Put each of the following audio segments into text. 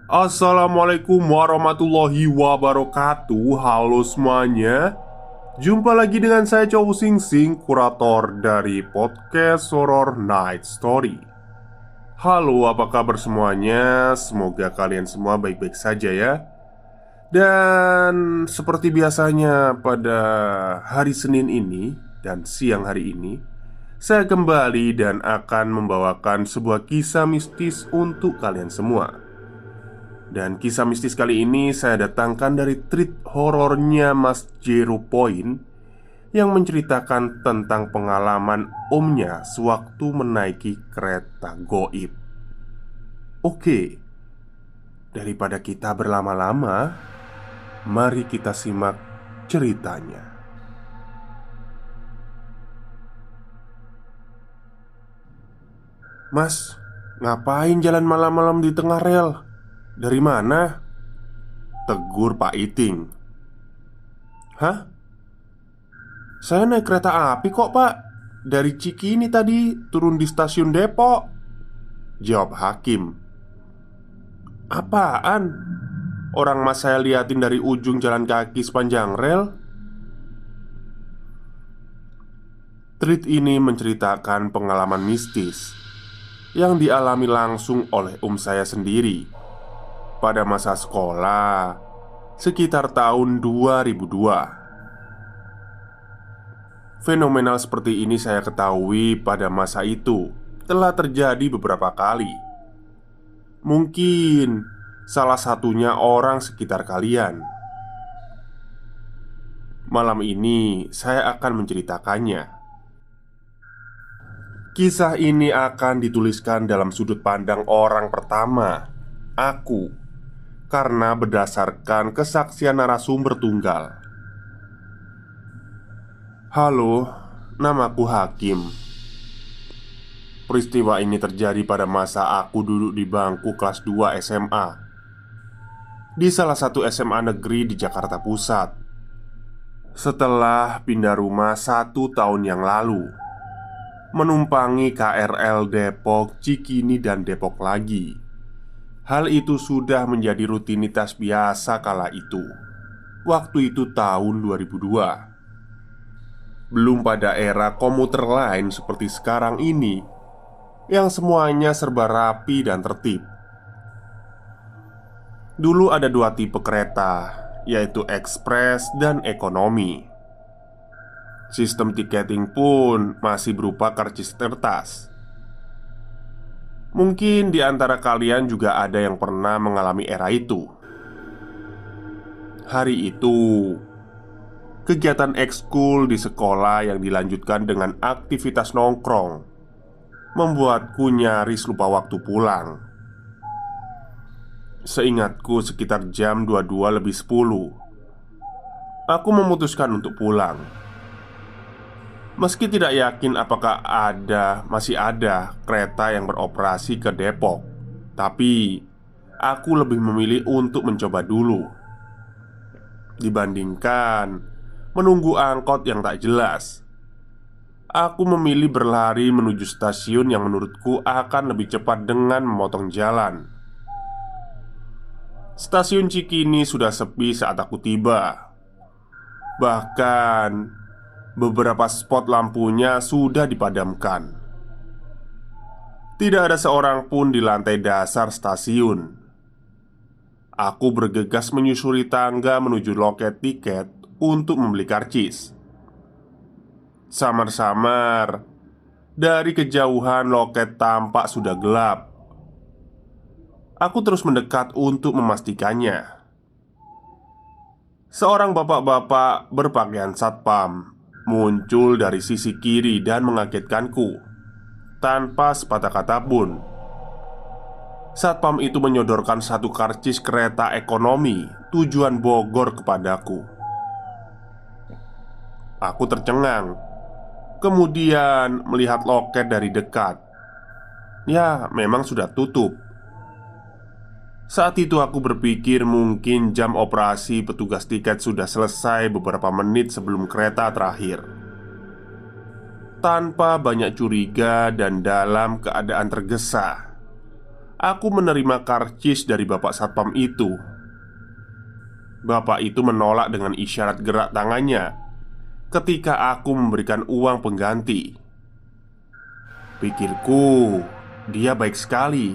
Assalamualaikum warahmatullahi wabarakatuh. Halo semuanya. Jumpa lagi dengan saya Chow Sing Sing, kurator dari podcast Horror Night Story. Halo, apa kabar semuanya? Semoga kalian semua baik-baik saja ya. Dan seperti biasanya pada hari Senin ini dan siang hari ini, saya kembali dan akan membawakan sebuah kisah mistis untuk kalian semua. Dan kisah mistis kali ini saya datangkan dari treat horornya Mas Zero Point, yang menceritakan tentang pengalaman omnya sewaktu menaiki kereta goib. Oke, daripada kita berlama-lama, mari kita simak ceritanya. Mas, ngapain jalan malam-malam di tengah rel? Dari mana? Tegur Pak Iting. Hah? Saya naik kereta api kok pak. Dari Cikini tadi, turun di stasiun Depok, jawab Hakim. Apaan? Orang mas saya liatin dari ujung jalan kaki sepanjang rel. Treat ini menceritakan pengalaman mistis yang dialami langsung oleh saya sendiri pada masa sekolah sekitar tahun 2002. Fenomenal seperti ini saya ketahui pada masa itu telah terjadi beberapa kali. Mungkin salah satunya orang sekitar kalian. Malam ini saya akan menceritakannya. Kisah ini akan dituliskan dalam sudut pandang orang pertama, aku, karena berdasarkan kesaksian narasumber tunggal. Halo, namaku Hakim. Peristiwa ini terjadi pada masa aku duduk di bangku kelas 2 SMA di salah satu SMA negeri di Jakarta Pusat. Setelah pindah rumah 1 tahun yang lalu, menumpangi KRL Depok, Cikini, dan Depok lagi. Hal itu sudah menjadi rutinitas biasa kala itu. Waktu itu tahun 2002. Belum pada era komuter lain seperti sekarang ini, yang semuanya serba rapi dan tertib. Dulu ada 2 tipe kereta, yaitu ekspres dan ekonomi. Sistem tiketing pun masih berupa karcis kertas. Mungkin di antara kalian juga ada yang pernah mengalami era itu. Hari itu, kegiatan ekskul di sekolah yang dilanjutkan dengan aktivitas nongkrong membuatku nyaris lupa waktu pulang. Seingatku sekitar jam 22:10 aku memutuskan untuk pulang. Meski tidak yakin apakah masih ada kereta yang beroperasi ke Depok, tapi aku lebih memilih untuk mencoba dulu dibandingkan menunggu angkot yang tak jelas. Aku memilih berlari menuju stasiun yang menurutku akan lebih cepat dengan memotong jalan. Stasiun Cikini sudah sepi saat aku tiba. Bahkan beberapa spot lampunya sudah dipadamkan. Tidak ada seorang pun di lantai dasar stasiun. Aku bergegas menyusuri tangga menuju loket tiket untuk membeli karcis. Samar-samar, dari kejauhan loket tampak sudah gelap. Aku terus mendekat untuk memastikannya. Seorang bapak-bapak berpakaian satpam muncul dari sisi kiri dan mengagetkanku tanpa sepatah kata pun. Satpam itu menyodorkan satu karcis kereta ekonomi tujuan Bogor kepadaku. Aku tercengang, kemudian melihat loket dari dekat. Ya, memang sudah tutup. Saat itu aku berpikir mungkin jam operasi petugas tiket sudah selesai beberapa menit sebelum kereta terakhir. Tanpa banyak curiga dan dalam keadaan tergesa, aku menerima karcis dari bapak satpam itu. Bapak itu menolak dengan isyarat gerak tangannya ketika aku memberikan uang pengganti. Pikirku, dia baik sekali,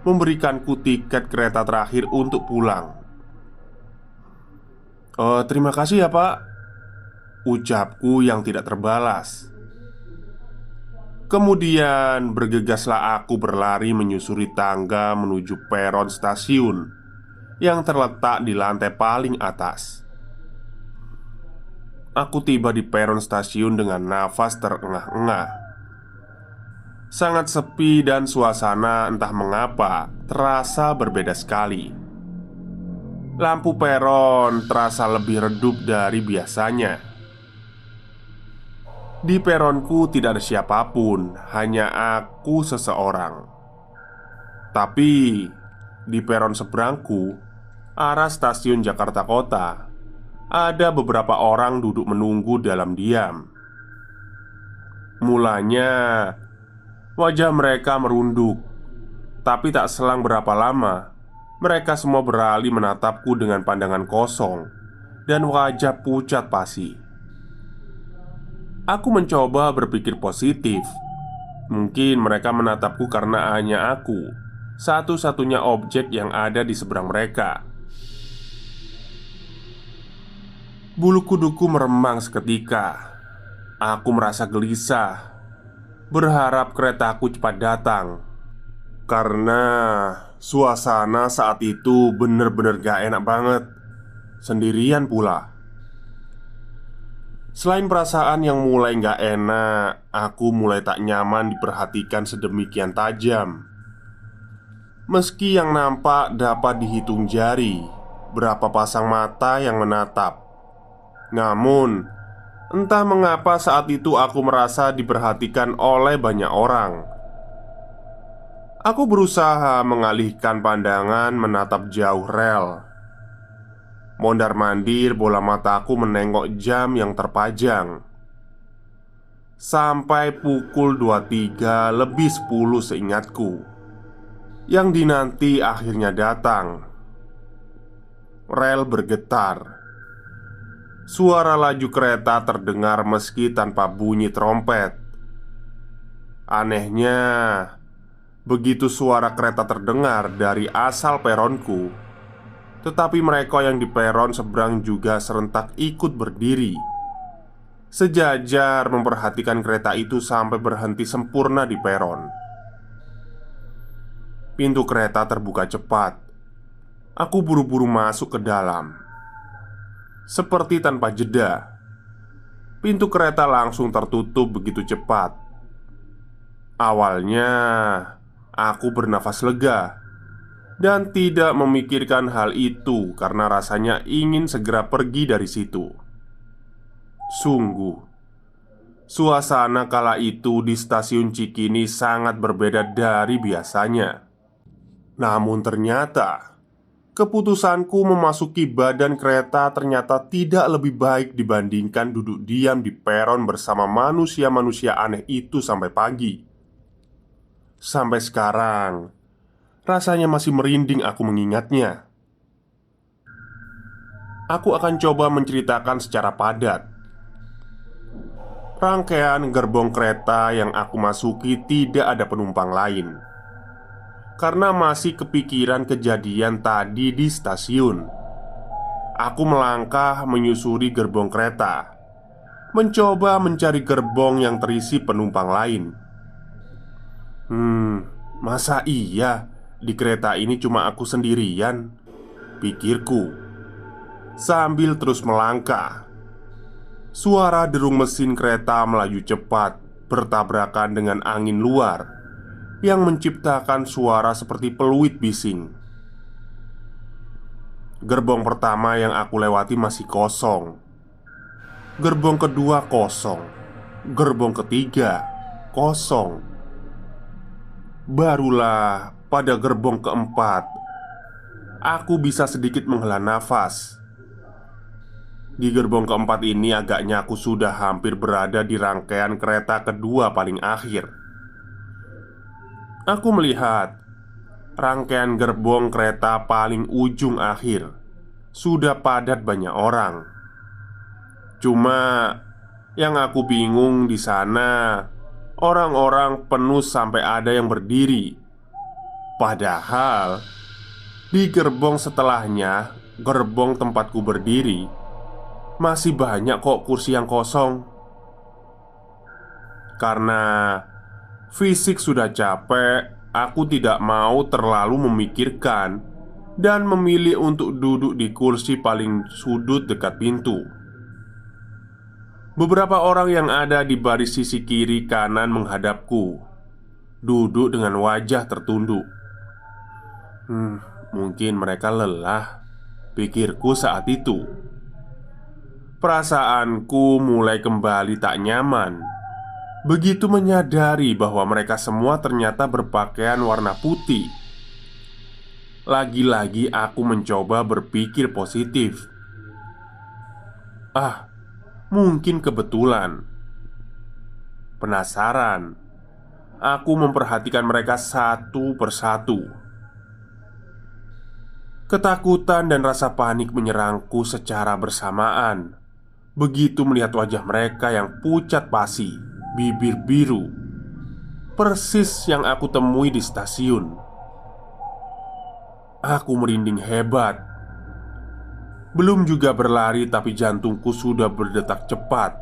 memberikanku tiket kereta terakhir untuk pulang. Terima kasih ya pak," ucapku yang tidak terbalas. Kemudian bergegaslah aku berlari menyusuri tangga menuju peron stasiun yang terletak di lantai paling atas. Aku tiba di peron stasiun dengan nafas terengah-engah. Sangat sepi dan suasana entah mengapa terasa berbeda sekali. Lampu peron terasa lebih redup dari biasanya. Di peronku tidak ada siapapun, hanya aku seseorang. Tapi di peron seberangku, arah stasiun Jakarta Kota, ada beberapa orang duduk menunggu dalam diam. Mulanya wajah mereka merunduk, tapi tak selang berapa lama mereka semua beralih menatapku dengan pandangan kosong dan wajah pucat pasi. Aku mencoba berpikir positif. Mungkin mereka menatapku karena hanya aku satu-satunya objek yang ada di seberang mereka. Bulu kuduku meremang seketika. Aku merasa gelisah, berharap keretaku cepat datang. Karena suasana saat itu bener-bener gak enak banget. Sendirian pula. Selain perasaan yang mulai gak enak, aku mulai tak nyaman diperhatikan sedemikian tajam. Meski yang nampak dapat dihitung jari berapa pasang mata yang menatap. Namun, entah mengapa saat itu aku merasa diperhatikan oleh banyak orang. Aku berusaha mengalihkan pandangan menatap jauh rel. Mondar-mandir bola mataku menengok jam yang terpajang. Sampai pukul 23 lebih 10 seingatku. Yang dinanti akhirnya datang. Rel bergetar. Suara laju kereta terdengar meski tanpa bunyi trompet. Anehnya, begitu suara kereta terdengar dari asal peronku, tetapi mereka yang di peron seberang juga serentak ikut berdiri, sejajar memperhatikan kereta itu sampai berhenti sempurna di peron. Pintu kereta terbuka cepat. Aku buru-buru masuk ke dalam. Seperti tanpa jeda, pintu kereta langsung tertutup begitu cepat. Awalnya, aku bernafas lega dan tidak memikirkan hal itu karena rasanya ingin segera pergi dari situ. Sungguh, suasana kala itu di stasiun Cikini sangat berbeda dari biasanya. Namun ternyata keputusanku memasuki badan kereta ternyata tidak lebih baik dibandingkan duduk diam di peron bersama manusia-manusia aneh itu sampai pagi. Sampai sekarang, rasanya masih merinding aku mengingatnya. Aku akan coba menceritakan secara padat. Rangkaian gerbong kereta yang aku masuki tidak ada penumpang lain. Karena masih kepikiran kejadian tadi di stasiun, aku melangkah menyusuri gerbong kereta, mencoba mencari gerbong yang terisi penumpang lain. Masa iya di kereta ini cuma aku sendirian? Pikirku sambil terus melangkah. Suara derung mesin kereta melaju cepat bertabrakan dengan angin luar yang menciptakan suara seperti peluit bising. Gerbong pertama yang aku lewati masih kosong. Gerbong kedua kosong. Gerbong ketiga kosong. Barulah pada gerbong keempat aku bisa sedikit menghela nafas. Di gerbong keempat ini agaknya aku sudah hampir berada di rangkaian kereta kedua paling akhir. Aku melihat rangkaian gerbong kereta paling ujung akhir sudah padat banyak orang. Cuma yang aku bingung di sana, orang-orang penuh sampai ada yang berdiri. Padahal di gerbong setelahnya, gerbong tempatku berdiri, masih banyak kok kursi yang kosong. Karena fisik sudah capek, aku tidak mau terlalu memikirkan dan memilih untuk duduk di kursi paling sudut dekat pintu. Beberapa orang yang ada di baris sisi kiri kanan menghadapku, duduk dengan wajah tertunduk. Mungkin mereka lelah, pikirku saat itu. Perasaanku mulai kembali tak nyaman begitu menyadari bahwa mereka semua ternyata berpakaian warna putih. Lagi-lagi aku mencoba berpikir positif. Mungkin kebetulan. Penasaran, aku memperhatikan mereka satu persatu. Ketakutan dan rasa panik menyerangku secara bersamaan begitu melihat wajah mereka yang pucat pasi, bibir biru, persis yang aku temui di stasiun. Aku merinding hebat. Belum juga berlari tapi jantungku sudah berdetak cepat.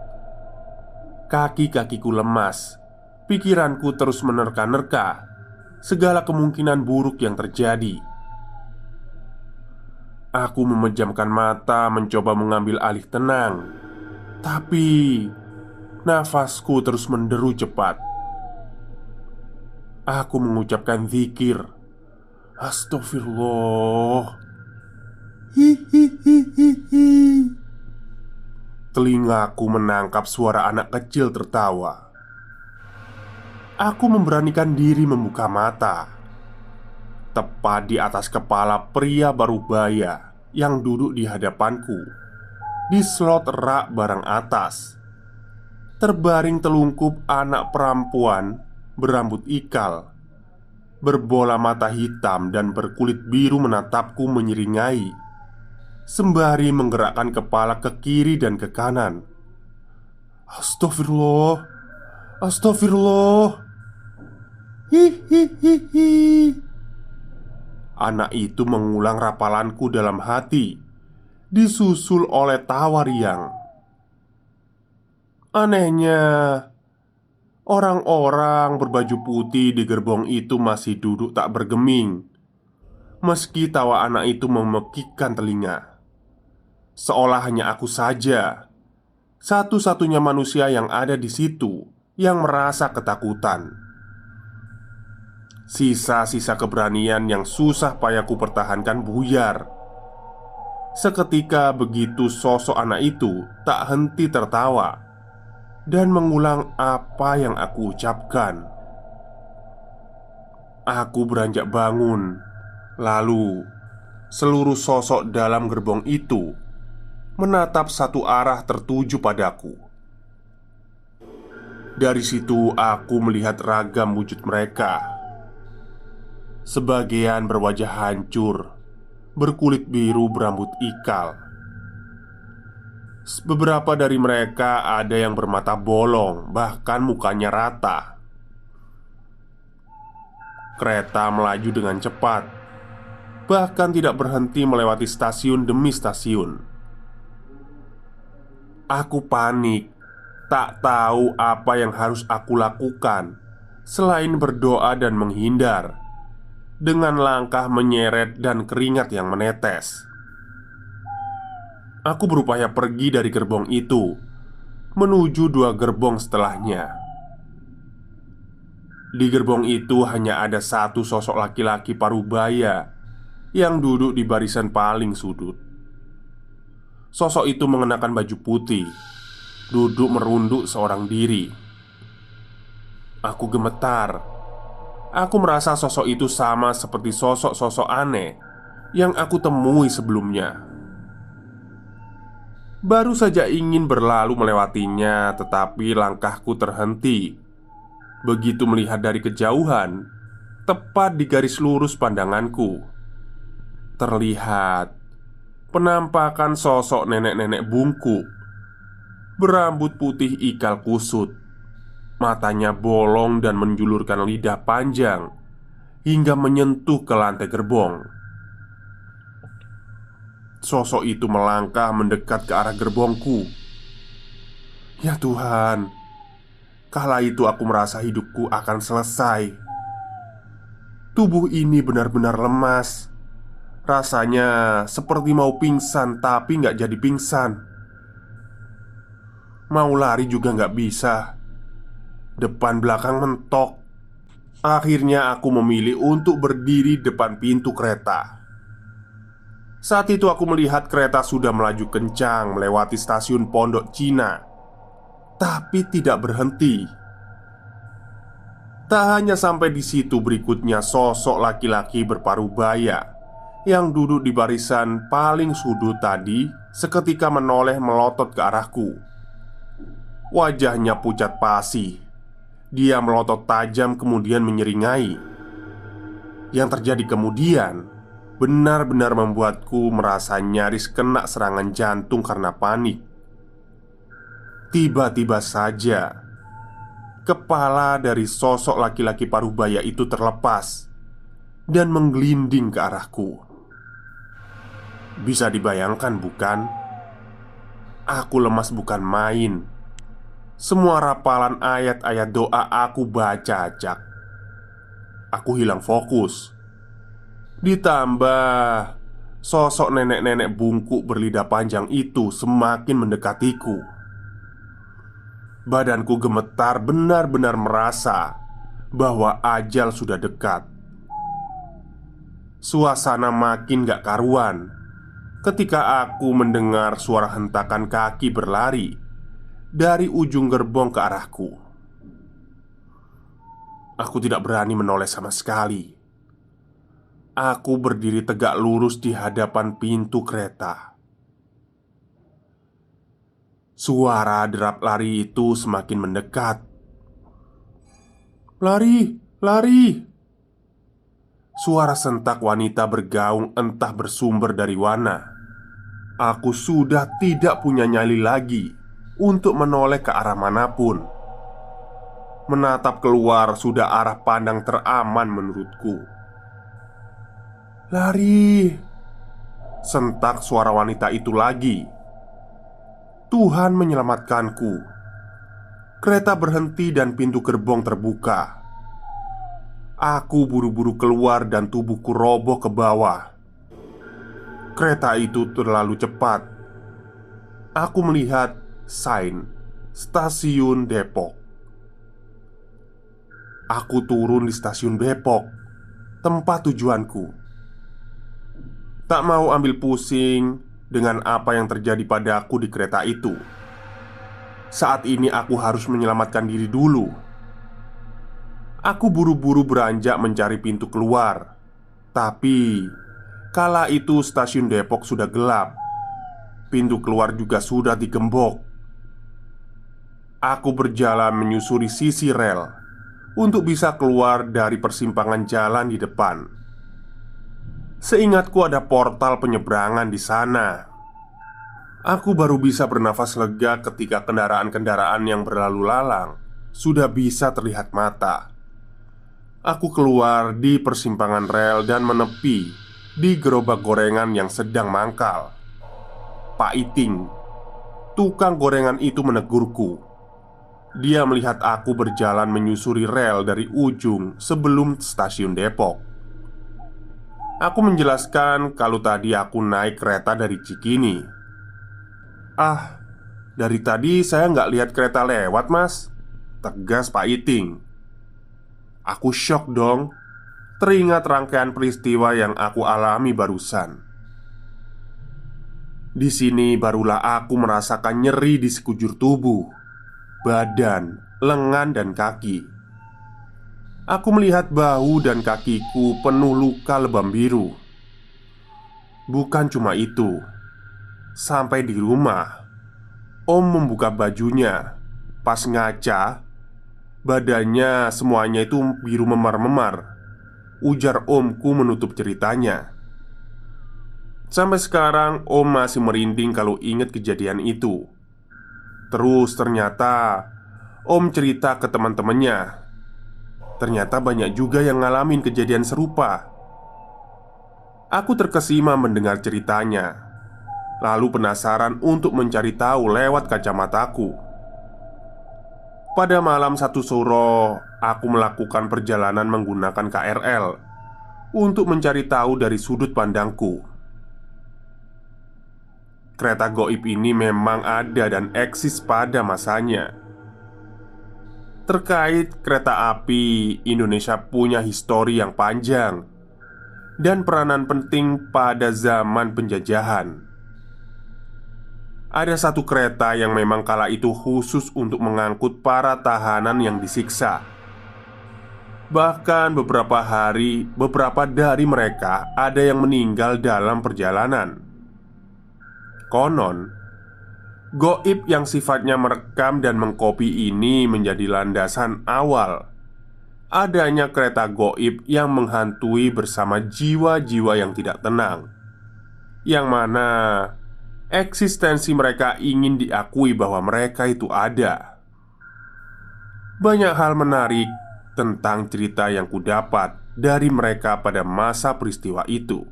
Kaki-kakiku lemas. Pikiranku terus menerka-nerka segala kemungkinan buruk yang terjadi. Aku memejamkan mata mencoba mengambil alih tenang. Tapi nafasku terus menderu cepat. Aku mengucapkan zikir. Astagfirullah. Hihihihihi. Telingaku menangkap suara anak kecil tertawa. Aku memberanikan diri membuka mata. Tepat di atas kepala pria parubaya yang duduk di hadapanku, di slot rak barang atas, terbaring telungkup anak perempuan berambut ikal, berbola mata hitam dan berkulit biru menatapku menyeringai, sembari menggerakkan kepala ke kiri dan ke kanan. Astagfirullah. Astagfirullah. Hihihihi. Anak itu mengulang rapalanku dalam hati, disusul oleh tawa riang. Anehnya, orang-orang berbaju putih di gerbong itu masih duduk tak bergeming, meski tawa anak itu memekikkan telinga. Seolah hanya aku saja, satu-satunya manusia yang ada di situ yang merasa ketakutan. Sisa-sisa keberanian yang susah payahku pertahankan buyar. Seketika begitu sosok anak itu tak henti tertawa dan mengulang apa yang aku ucapkan. Aku beranjak bangun. Lalu seluruh sosok dalam gerbong itu menatap satu arah tertuju padaku. Dari situ aku melihat ragam wujud mereka. Sebagian berwajah hancur, berkulit biru berambut ikal. Beberapa dari mereka ada yang bermata bolong, bahkan mukanya rata. Kereta melaju dengan cepat, bahkan tidak berhenti melewati stasiun demi stasiun. Aku panik, tak tahu apa yang harus aku lakukan selain berdoa dan menghindar, dengan langkah menyeret dan keringat yang menetes. Aku berupaya pergi dari gerbong itu menuju dua gerbong setelahnya. Di gerbong itu hanya ada satu sosok laki-laki parubaya yang duduk di barisan paling sudut. Sosok itu mengenakan baju putih, duduk merunduk seorang diri. Aku gemetar. Aku merasa sosok itu sama seperti sosok-sosok aneh yang aku temui sebelumnya. Baru saja ingin berlalu melewatinya, tetapi langkahku terhenti begitu melihat dari kejauhan tepat di garis lurus pandanganku, terlihat penampakan sosok nenek-nenek bungkuk, berambut putih ikal kusut, matanya bolong dan menjulurkan lidah panjang hingga menyentuh ke lantai gerbong. Sosok itu melangkah mendekat ke arah gerbongku. Ya Tuhan, kala itu aku merasa hidupku akan selesai. Tubuh ini benar-benar lemas. Rasanya seperti mau pingsan tapi nggak jadi pingsan. Mau lari juga nggak bisa. Depan belakang mentok. Akhirnya aku memilih untuk berdiri depan pintu kereta. Saat itu aku melihat kereta sudah melaju kencang melewati stasiun Pondok Cina, tapi tidak berhenti. Tak hanya sampai di situ, berikutnya sosok laki-laki berparubaya yang duduk di barisan paling sudut tadi seketika menoleh melotot ke arahku. Wajahnya pucat pasi. Dia melotot tajam kemudian menyeringai. Yang terjadi kemudian benar-benar membuatku merasa nyaris kena serangan jantung karena panik. Tiba-tiba saja kepala dari sosok laki-laki parubaya itu terlepas dan menggelinding ke arahku. Bisa dibayangkan bukan? Aku lemas bukan main. Semua rapalan ayat-ayat doa aku baca acak. Aku hilang fokus. Ditambah sosok nenek-nenek bungkuk berlidah panjang itu semakin mendekatiku. Badanku gemetar, benar-benar merasa bahwa ajal sudah dekat. Suasana makin gak karuan ketika aku mendengar suara hentakan kaki berlari dari ujung gerbong ke arahku. Aku tidak berani menoleh sama sekali. Aku berdiri tegak lurus di hadapan pintu kereta. Suara derap lari itu semakin mendekat. "Lari, lari!" Suara sentak wanita bergaung entah bersumber dari mana. Aku sudah tidak punya nyali lagi untuk menoleh ke arah manapun. Menatap keluar sudah arah pandang teraman menurutku. "Lari!" sentak suara wanita itu lagi. Tuhan menyelamatkanku. Kereta berhenti dan pintu gerbong terbuka. Aku buru-buru keluar dan tubuhku roboh ke bawah. Kereta itu terlalu cepat. Aku melihat sign Stasiun Depok. Aku turun di Stasiun Depok, tempat tujuanku. Tak mau ambil pusing dengan apa yang terjadi padaku di kereta itu. Saat ini aku harus menyelamatkan diri dulu. Aku buru-buru beranjak mencari pintu keluar. Tapi kala itu Stasiun Depok sudah gelap. Pintu keluar juga sudah digembok. Aku berjalan menyusuri sisi rel untuk bisa keluar dari persimpangan jalan di depan. Seingatku ada portal penyeberangan di sana. Aku baru bisa bernafas lega ketika kendaraan-kendaraan yang berlalu lalang sudah bisa terlihat mata. Aku keluar di persimpangan rel dan menepi di gerobak gorengan yang sedang mangkal. Pak Iting, tukang gorengan itu menegurku. Dia melihat aku berjalan menyusuri rel dari ujung sebelum Stasiun Depok. Aku menjelaskan kalau tadi aku naik kereta dari Cikini. "Ah, dari tadi saya nggak lihat kereta lewat mas," tegas Pak Iting. Aku syok dong. Teringat rangkaian peristiwa yang aku alami barusan. Di sini barulah aku merasakan nyeri di sekujur tubuh, badan, lengan, dan kaki. Aku melihat bahu dan kakiku penuh luka lebam biru. Bukan cuma itu. Sampai di rumah, Om membuka bajunya. Pas ngaca, badannya semuanya itu biru memar-memar. ujar omku menutup ceritanya. Sampai sekarang om masih merinding kalau ingat kejadian itu. Terus ternyata om cerita ke teman-temannya. Ternyata banyak juga yang ngalamin kejadian serupa. Aku terkesima mendengar ceritanya, lalu penasaran untuk mencari tahu lewat kacamataku. Pada malam satu suro, aku melakukan perjalanan menggunakan KRL untuk mencari tahu dari sudut pandangku. Kereta goib ini memang ada dan eksis pada masanya. Terkait kereta api, Indonesia punya histori yang panjang dan peranan penting pada zaman penjajahan. Ada satu kereta yang memang kala itu khusus untuk mengangkut para tahanan yang disiksa. Bahkan beberapa dari mereka ada yang meninggal dalam perjalanan. Konon, goib yang sifatnya merekam dan mengkopi ini menjadi landasan awal adanya kereta goib yang menghantui bersama jiwa-jiwa yang tidak tenang, yang mana eksistensi mereka ingin diakui bahwa mereka itu ada. Banyak hal menarik tentang cerita yang kudapat dari mereka pada masa peristiwa itu.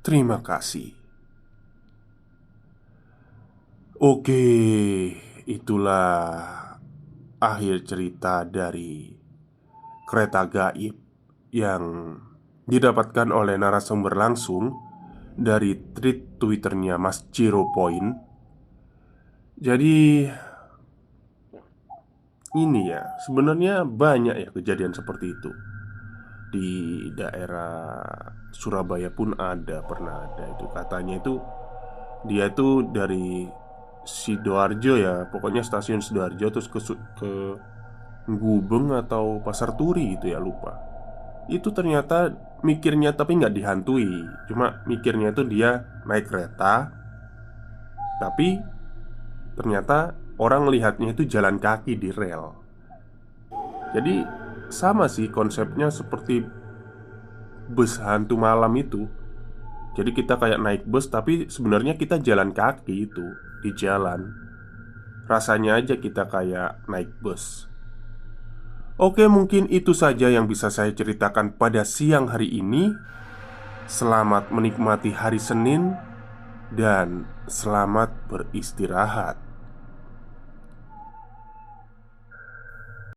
Terima kasih. Oke, itulah akhir cerita dari kereta gaib yang didapatkan oleh narasumber langsung dari tweet Twitternya Mas Zero Point. Jadi ini ya, sebenarnya banyak ya kejadian seperti itu. Di daerah Surabaya pun pernah ada itu. Katanya itu dia itu dari Sidoarjo ya, pokoknya stasiun Sidoarjo terus ke Gubeng atau Pasar Turi gitu ya, lupa. Itu ternyata mikirnya tapi nggak dihantui. Cuma mikirnya itu dia naik kereta, tapi ternyata orang lihatnya itu jalan kaki di rel. Jadi sama sih konsepnya seperti bus hantu malam itu. Jadi kita kayak naik bus tapi sebenarnya kita jalan kaki itu di jalan. Rasanya aja kita kayak naik bus. Oke, mungkin itu saja yang bisa saya ceritakan pada siang hari ini. Selamat menikmati hari Senin dan selamat beristirahat.